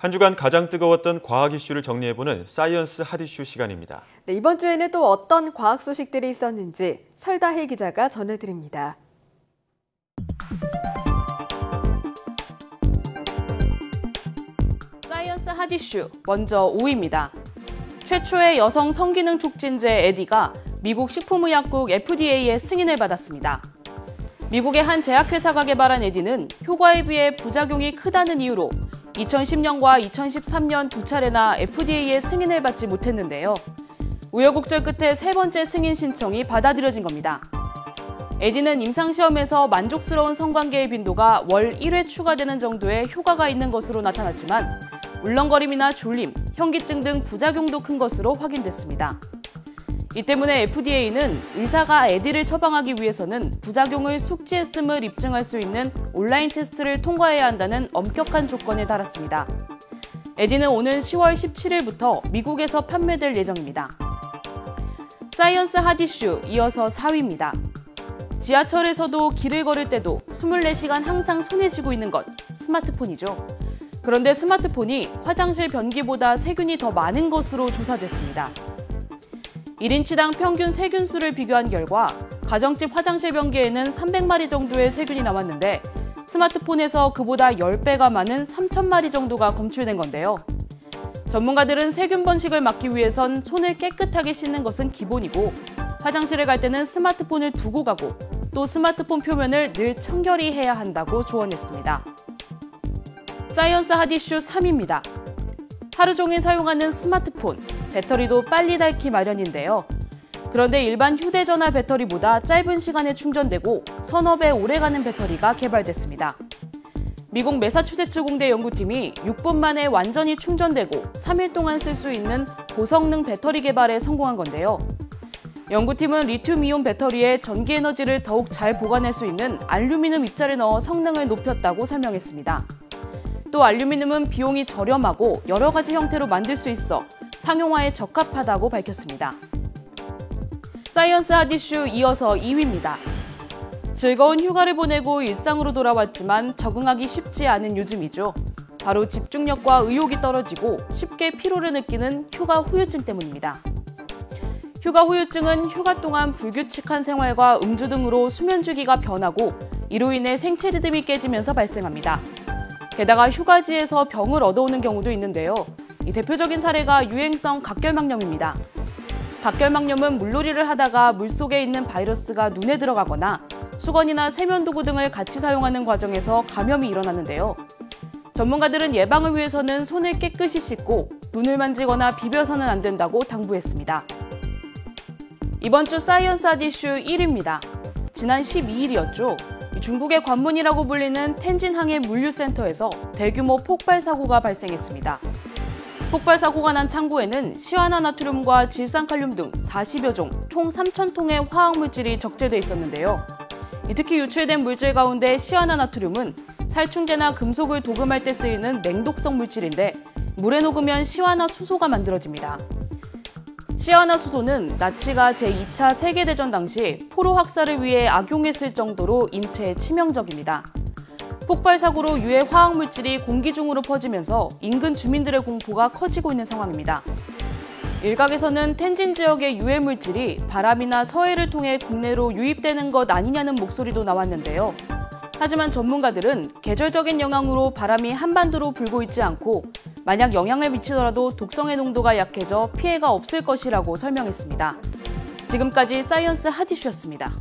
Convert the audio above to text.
한 주간 가장 뜨거웠던 과학 이슈를 정리해보는 사이언스 핫이슈 시간입니다. 네, 이번 주에는 또 어떤 과학 소식들이 있었는지 설다혜 기자가 전해드립니다. 사이언스 핫이슈 먼저 5위입니다. 최초의 여성 성기능 촉진제 에디가 미국 식품의약국 FDA의 승인을 받았습니다. 미국의 한 제약회사가 개발한 에디는 효과에 비해 부작용이 크다는 이유로 2010년과 2013년 두 차례나 FDA의 승인을 받지 못했는데요. 우여곡절 끝에 세 번째 승인 신청이 받아들여진 겁니다. 에디는 임상시험에서 만족스러운 성관계의 빈도가 월 1회 추가되는 정도의 효과가 있는 것으로 나타났지만 울렁거림이나 졸림, 현기증 등 부작용도 큰 것으로 확인됐습니다. 이 때문에 FDA는 의사가 에디를 처방하기 위해서는 부작용을 숙지했음을 입증할 수 있는 온라인 테스트를 통과해야 한다는 엄격한 조건을 달았습니다. 에디는 오는 10월 17일부터 미국에서 판매될 예정입니다. 사이언스 핫이슈 이어서 4위입니다. 지하철에서도 길을 걸을 때도 24시간 항상 손에 쥐고 있는 것, 스마트폰이죠. 그런데 스마트폰이 화장실 변기보다 세균이 더 많은 것으로 조사됐습니다. 1인치당 평균 세균 수를 비교한 결과 가정집 화장실 변기에는 300마리 정도의 세균이 남았는데 스마트폰에서 그보다 10배가 많은 3,000마리 정도가 검출된 건데요. 전문가들은 세균 번식을 막기 위해선 손을 깨끗하게 씻는 것은 기본이고 화장실에 갈 때는 스마트폰을 두고 가고 또 스마트폰 표면을 늘 청결히 해야 한다고 조언했습니다. 사이언스 핫이슈 3위입니다. 하루 종일 사용하는 스마트폰, 배터리도 빨리 닳기 마련인데요. 그런데 일반 휴대전화 배터리보다 짧은 시간에 충전되고 서너 배 오래가는 배터리가 개발됐습니다. 미국 매사추세츠 공대 연구팀이 6분 만에 완전히 충전되고 3일 동안 쓸 수 있는 고성능 배터리 개발에 성공한 건데요. 연구팀은 리튬이온 배터리에 전기 에너지를 더욱 잘 보관할 수 있는 알루미늄 입자를 넣어 성능을 높였다고 설명했습니다. 또 알루미늄은 비용이 저렴하고 여러 가지 형태로 만들 수 있어 상용화에 적합하다고 밝혔습니다. 사이언스 핫이슈 이어서 2위입니다. 즐거운 휴가를 보내고 일상으로 돌아왔지만 적응하기 쉽지 않은 요즘이죠. 바로 집중력과 의욕이 떨어지고 쉽게 피로를 느끼는 휴가 후유증 때문입니다. 휴가 후유증은 휴가 동안 불규칙한 생활과 음주 등으로 수면 주기가 변하고 이로 인해 생체 리듬이 깨지면서 발생합니다. 게다가 휴가지에서 병을 얻어오는 경우도 있는데요. 이 대표적인 사례가 유행성 각결막염입니다. 각결막염은 물놀이를 하다가 물속에 있는 바이러스가 눈에 들어가거나 수건이나 세면도구 등을 같이 사용하는 과정에서 감염이 일어나는데요. 전문가들은 예방을 위해서는 손을 깨끗이 씻고 눈을 만지거나 비벼서는 안 된다고 당부했습니다. 이번 주 사이언스 핫이슈 1위입니다. 지난 12일이었죠. 중국의 관문이라고 불리는 텐진항해 물류센터에서 대규모 폭발 사고가 발생했습니다. 폭발 사고가 난 창고에는 시아나나트륨과 질산칼륨 등 40여 종, 총 3,000통의 화학물질이 적재돼 있었는데요. 특히 유출된 물질 가운데 시아나나트륨은 살충제나 금속을 도금할 때 쓰이는 맹독성 물질인데 물에 녹으면 시아나수소가 만들어집니다. 시아나수소는 나치가 제2차 세계대전 당시 포로 학살을 위해 악용했을 정도로 인체에 치명적입니다. 폭발 사고로 유해 화학물질이 공기 중으로 퍼지면서 인근 주민들의 공포가 커지고 있는 상황입니다. 일각에서는 텐진 지역의 유해 물질이 바람이나 서해를 통해 국내로 유입되는 것 아니냐는 목소리도 나왔는데요. 하지만 전문가들은 계절적인 영향으로 바람이 한반도로 불고 있지 않고 만약 영향을 미치더라도 독성의 농도가 약해져 피해가 없을 것이라고 설명했습니다. 지금까지 사이언스 핫이슈였습니다.